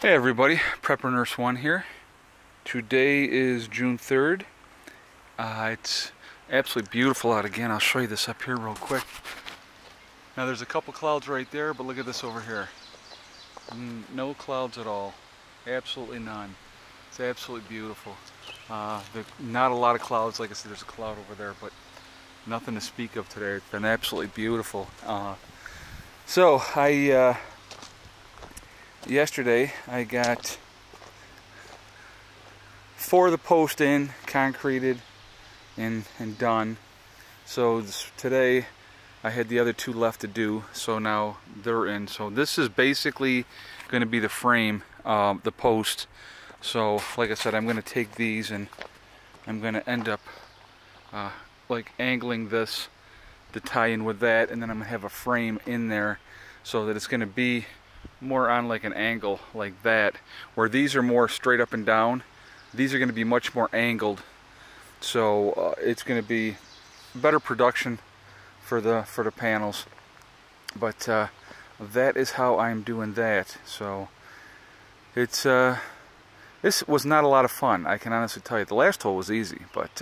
Hey everybody, Prepper Nurse 1 here. Today is June 3rd. It's absolutely beautiful out again. I'll show you this up here real quick. Now there's a couple clouds right there, but look at this over here. No clouds at all. Absolutely none. It's absolutely beautiful. Not a lot of clouds. Like I said, there's a cloud over there, but nothing to speak of today. It's been absolutely beautiful. Yesterday I got 4 of the posts in, concreted, and done. So today I had the other 2 left to do, so now they're in. So this is basically going to be the frame, the post. So like I said, I'm going to take these and I'm going to end up like angling this to tie in with that, and then I'm going to have a frame in there so that it's going to be more on like an angle like that, where these are more straight up and down. These are going to be much more angled, so it's going to be better production for the panels. But that is how I'm doing that. So it's this was not a lot of fun, I can honestly tell you. The last hole was easy, but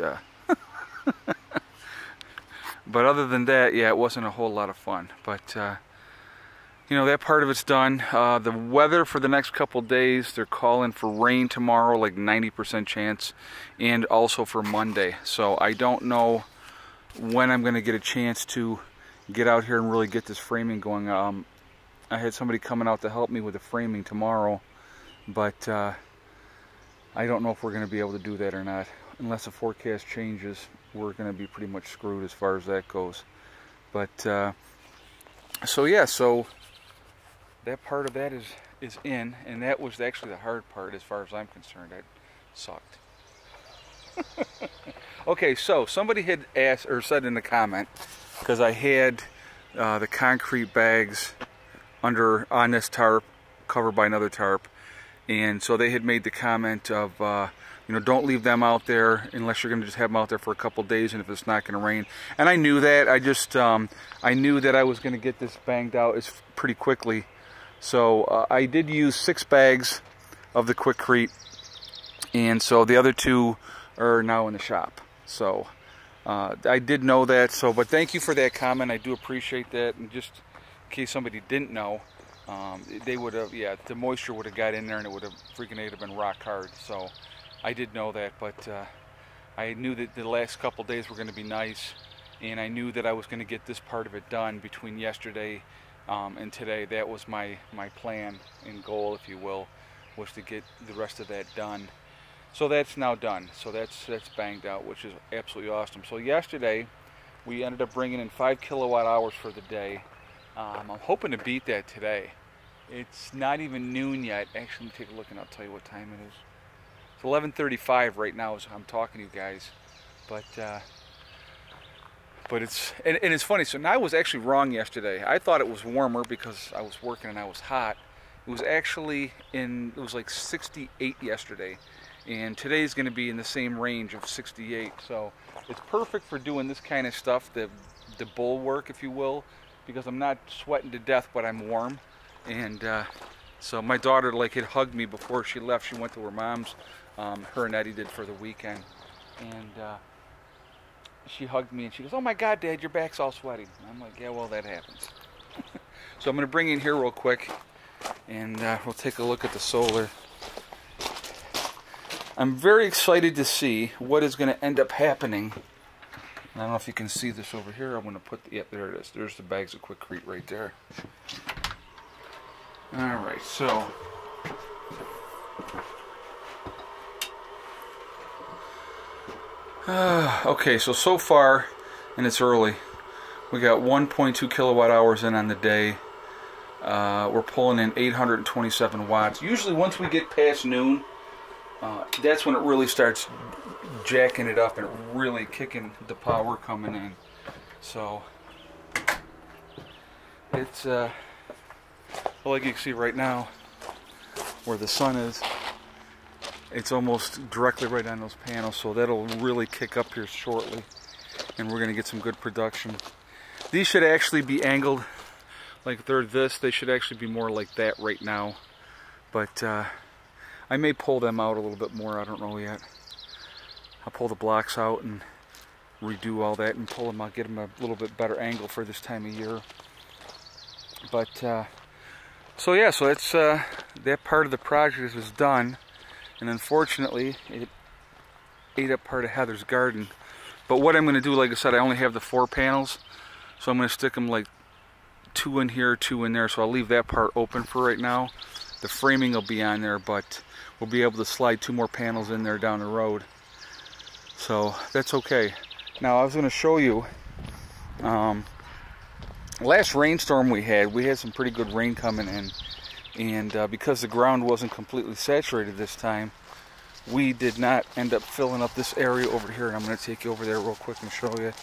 but other than that, yeah, it wasn't a whole lot of fun. But you know, that part of it's done. The weather for the next couple days, they're calling for rain tomorrow, like 90% chance, and also for Monday. So I don't know when I'm going to get a chance to get out here and really get this framing going. I had somebody coming out to help me with the framing tomorrow, but I don't know if we're going to be able to do that or not. Unless the forecast changes, we're going to be pretty much screwed as far as that goes. But so yeah, so that part of that is in, and that was actually the hard part as far as I'm concerned. That sucked. Okay, so somebody had asked or said in the comment, because I had the concrete bags on this tarp, covered by another tarp, and so they had made the comment of you know, don't leave them out there unless you're going to just have them out there for a couple days, and if it's not going to rain. And I knew that. I just I knew that I was going to get this banged out pretty quickly. So I did use 6 bags of the Quikrete, and so the other 2 are now in the shop. So I did know that. So, but thank you for that comment. I do appreciate that. And just in case somebody didn't know, they would have, yeah, the moisture would have got in there and it would have freaking been rock hard. So I did know that, but I knew that the last couple days were going to be nice, and I knew that I was going to get this part of it done between yesterday and today. That was my plan and goal, if you will, was to get the rest of that done. So that's now done. So that's banged out, which is absolutely awesome. So yesterday we ended up bringing in 5 kilowatt hours for the day. I'm hoping to beat that today. It's not even noon yet. Actually, let me take a look and I'll tell you what time it is. It's 11:35 right now as I'm talking to you guys, but it's and it's funny. So now I was actually wrong yesterday. I thought it was warmer because I was working and I was hot. It was actually it was like 68 yesterday, and today's going to be in the same range of 68. So it's perfect for doing this kind of stuff, the bull work, if you will, because I'm not sweating to death, but I'm warm. And so my daughter had hugged me before she left. She went to her mom's. Her and Eddie did for the weekend, and she hugged me and she goes, "Oh my God, Dad, your back's all sweaty." And I'm like, "Yeah, well, that happens." So I'm going to bring in here real quick, and we'll take a look at the solar. I'm very excited to see what is going to end up happening. I don't know if you can see this over here. I'm going to put yep, there it is. There's the bags of Quikrete right there. All right, so okay, so far, and it's early, we got 1.2 kilowatt hours in on the day. We're pulling in 827 watts. Usually once we get past noon, that's when it really starts jacking it up and really kicking the power coming in. So it's like you can see right now where the sun is, it's almost directly right on those panels, so that'll really kick up here shortly, and we're going to get some good production. These should actually be angled like they're this. They should actually be more like that right now, But I may pull them out a little bit more, I don't know yet. I'll pull the blocks out and redo all that and pull them out, get them a little bit better angle for this time of year. But so yeah, so that's that part of the project is done, and unfortunately it ate up part of Heather's garden. But what I'm going to do, like I said, I only have the 4 panels, so I'm going to stick them like 2 in here, 2 in there, so I'll leave that part open for right now. The framing will be on there, but we'll be able to slide 2 more panels in there down the road, so that's okay. Now I was going to show you last rainstorm we had some pretty good rain coming in, and because the ground wasn't completely saturated this time, we did not end up filling up this area over here, and I'm going to take you over there real quick and show you.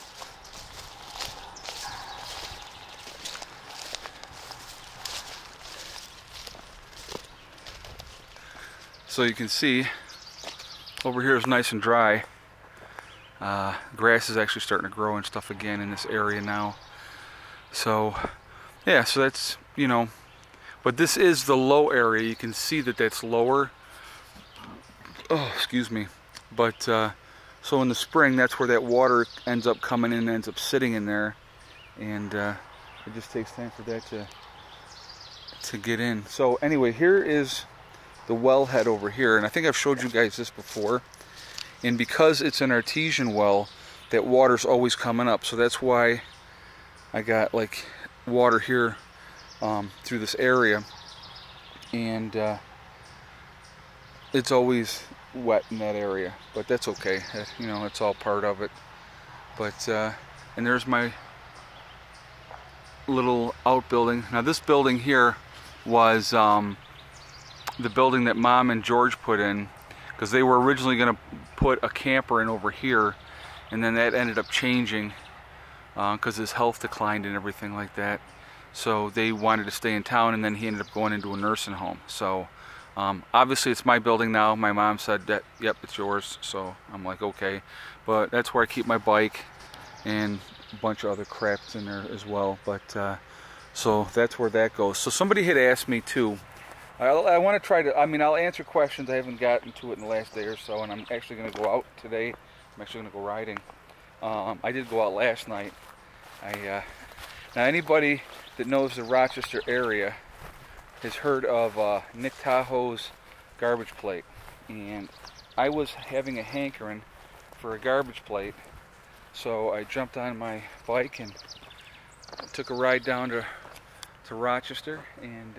So you can see over here is nice and dry. Grass is actually starting to grow and stuff again in this area now. So yeah, so that's, you know, but this is the low area. You can see that that's lower. Oh, excuse me. But so in the spring, that's where that water ends up coming in and ends up sitting in there, and it just takes time for that to get in. So anyway, here is the wellhead over here, and I think I've showed you guys this before. And because it's an artesian well, that water's always coming up. So that's why I got like water here through this area, and it's always wet in that area, but that's okay. You know, it's all part of it. But and there's my little outbuilding. Now this building here was the building that Mom and George put in, because they were originally going to put a camper in over here, and then that ended up changing because his health declined and everything like that. So they wanted to stay in town, and then he ended up going into a nursing home. So obviously it's my building now. My mom said that, yep, it's yours. So I'm like, okay. But that's where I keep my bike and a bunch of other craps in there as well. But so that's where that goes. So somebody had asked me too, I want to try to, I mean, I'll answer questions. I haven't gotten to it in the last day or so, and I'm actually going to go out today. I'm actually going to go riding. I did go out last night. Now anybody that knows the Rochester area has heard of Nick Tahoe's garbage plate, and I was having a hankering for a garbage plate, so I jumped on my bike and took a ride down to Rochester and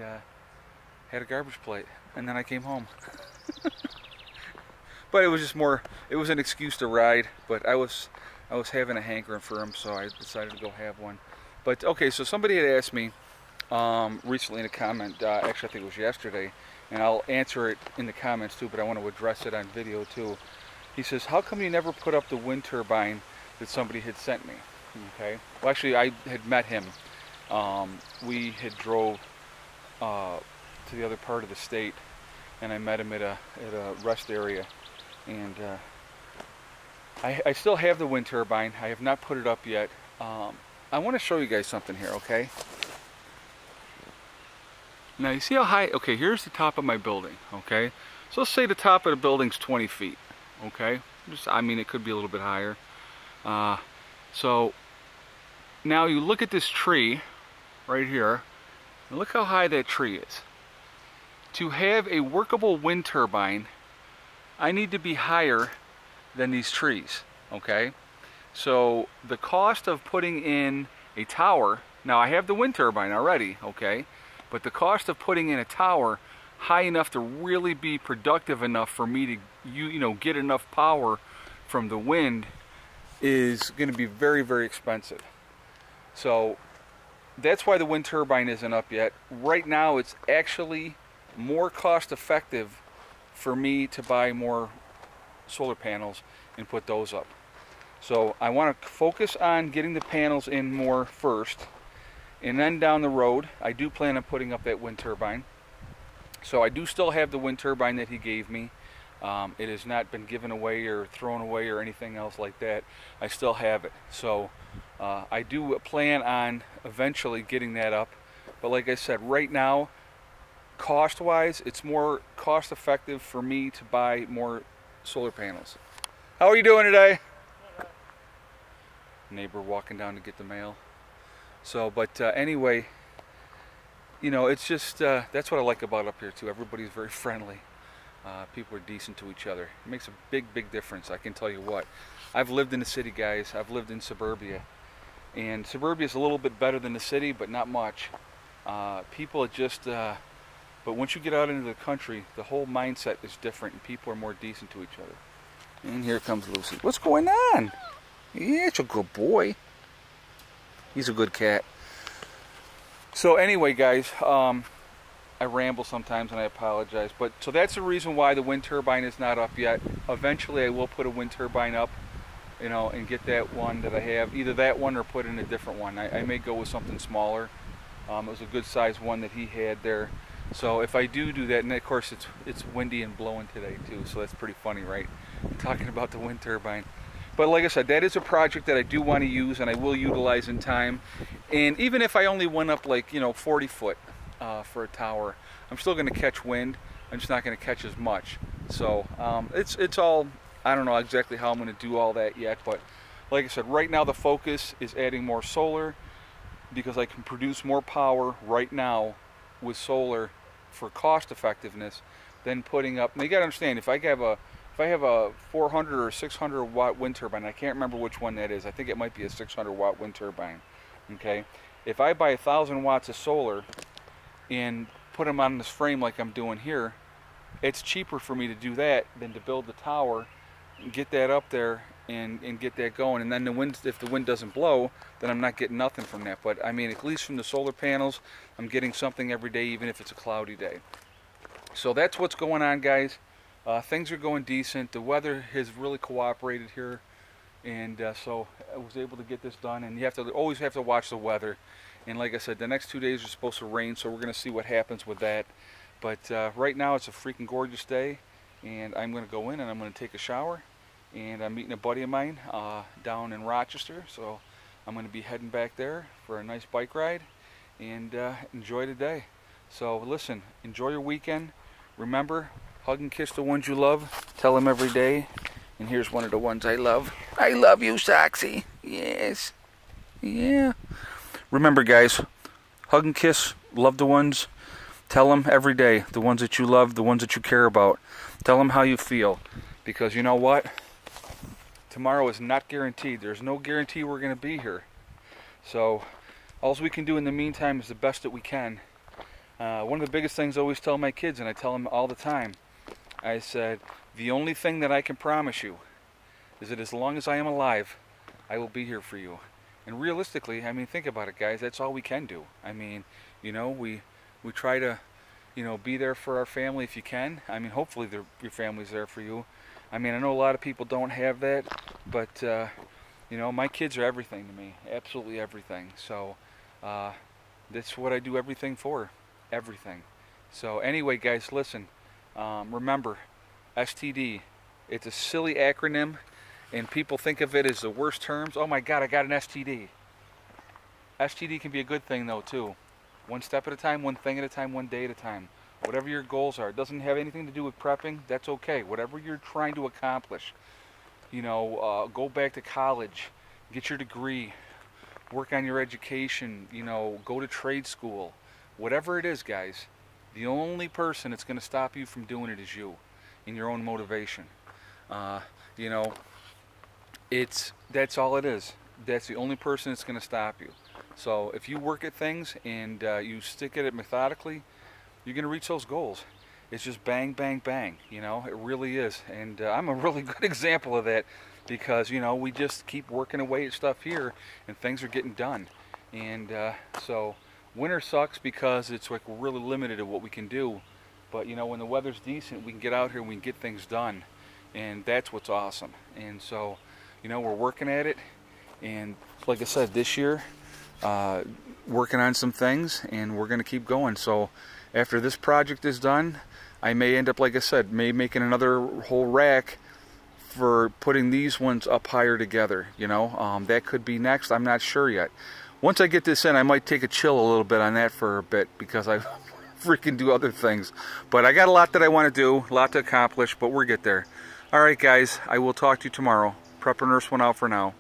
had a garbage plate, and then I came home. But it was just more, it was an excuse to ride, but I was having a hankering for them, so I decided to go have one. But okay, so somebody had asked me recently in a comment, actually I think it was yesterday, and I'll answer it in the comments too, but I want to address it on video too. He says, how come you never put up the wind turbine that somebody had sent me? Okay, well actually I had met him. We had drove to the other part of the state, and I met him at a rest area, and I still have the wind turbine. I have not put it up yet. I want to show you guys something here, okay? Now you see how high, okay, here's the top of my building, okay? So let's say the top of the building's 20 feet, okay? Just, I mean, it could be a little bit higher. So now you look at this tree right here, and look how high that tree is. To have a workable wind turbine, I need to be higher than these trees, okay? So the cost of putting in a tower, now I have the wind turbine already, okay? But the cost of putting in a tower high enough to really be productive enough for me to you know, get enough power from the wind is going to be very, very expensive. So that's why the wind turbine isn't up yet. Right now it's actually more cost effective for me to buy more solar panels and put those up. So I want to focus on getting the panels in more first, and then down the road I do plan on putting up that wind turbine. So I do still have the wind turbine that he gave me. It has not been given away or thrown away or anything else like that. I still have it. So I do plan on eventually getting that up, but like I said, right now cost-wise, it's more cost-effective for me to buy more solar panels. How are you doing today? Neighbor walking down to get the mail. So, but anyway, you know, it's just, that's what I like about up here too. Everybody's very friendly. People are decent to each other. It makes a big, big difference, I can tell you what. I've lived in the city, guys. I've lived in suburbia. And suburbia is a little bit better than the city, but not much. People are just, but once you get out into the country, the whole mindset is different and people are more decent to each other. And here comes Lucy. What's going on? Yeah, it's a good boy. He's a good cat. So anyway, guys, I ramble sometimes and I apologize. But so that's the reason why the wind turbine is not up yet. Eventually I will put a wind turbine up, you know, and get that one that I have. Either that one or put in a different one. I may go with something smaller. It was a good size one that he had there. So if I do that, and of course it's windy and blowing today too, so that's pretty funny, right? I'm talking about the wind turbine. But like I said, that is a project that I do want to use and I will utilize in time. And even if I only went up like, you know, 40 foot for a tower, I'm still going to catch wind. I'm just not going to catch as much. So it's all, I don't know exactly how I'm going to do all that yet. But like I said, right now the focus is adding more solar because I can produce more power right now with solar for cost effectiveness than putting up. Now you got to understand, if I have a 400 or 600 watt wind turbine, I can't remember which one that is. I think it might be a 600 watt wind turbine. Okay, if I buy 1,000 watts of solar and put them on this frame like I'm doing here, it's cheaper for me to do that than to build the tower and get that up there and get that going. And then the wind, if the wind doesn't blow, then I'm not getting nothing from that. But I mean, at least from the solar panels, I'm getting something every day, even if it's a cloudy day. So that's what's going on, guys. Things are going decent. The weather has really cooperated here, and so I was able to get this done. And you have to always have to watch the weather. And like I said, the next 2 days are supposed to rain, so we're going to see what happens with that. But right now it's a freaking gorgeous day, and I'm going to go in and I'm going to take a shower. And I'm meeting a buddy of mine down in Rochester, so I'm going to be heading back there for a nice bike ride and enjoy the day. So listen, enjoy your weekend. Remember, hug and kiss the ones you love. Tell them every day. And here's one of the ones I love. I love you, Soxy. Yes. Yeah. Remember, guys, hug and kiss loved ones. Tell them every day, the ones that you love, the ones that you care about. Tell them how you feel. Because you know what? Tomorrow is not guaranteed. There's no guarantee we're going to be here. So all we can do in the meantime is the best that we can. One of the biggest things I always tell my kids, and I tell them all the time, I said, the only thing that I can promise you is that as long as I am alive, I will be here for you. And realistically, I mean, think about it, guys. That's all we can do. I mean, you know, we try to, you know, be there for our family if you can. I mean, hopefully your family's there for you. I mean, I know a lot of people don't have that, but, you know, my kids are everything to me. Absolutely everything. So, that's what I do everything for. Everything. So, anyway, guys, listen. Remember, STD. It's a silly acronym, and people think of it as the worst terms. Oh, my God, I got an STD. STD can be a good thing, though, too. One step at a time, one thing at a time, one day at a time. Whatever your goals are. It doesn't have anything to do with prepping. That's okay. Whatever you're trying to accomplish. You know, go back to college. Get your degree. Work on your education. You know, go to trade school. Whatever it is, guys. The only person that's going to stop you from doing it is you. And your own motivation. You know, that's all it is. That's the only person that's going to stop you. So if you work at things and you stick at it methodically, you're going to reach those goals. It's just bang, bang, bang. You know, it really is. And I'm a really good example of that because, you know, we just keep working away at stuff here and things are getting done. And so winter sucks because it's like we're really limited to what we can do. But, you know, when the weather's decent, we can get out here and we can get things done. And that's what's awesome. And so, you know, we're working at it. And like I said, this year, working on some things, and we're going to keep going. So after this project is done, I may end up, like I said, making another whole rack for putting these ones up higher together. You know, that could be next. I'm not sure yet. Once I get this in, I might take a chill a little bit on that for a bit because freaking do other things. But I got a lot that I want to do, a lot to accomplish, but we'll get there. All right, guys, I will talk to you tomorrow. Prepper Nurse 1 out for now.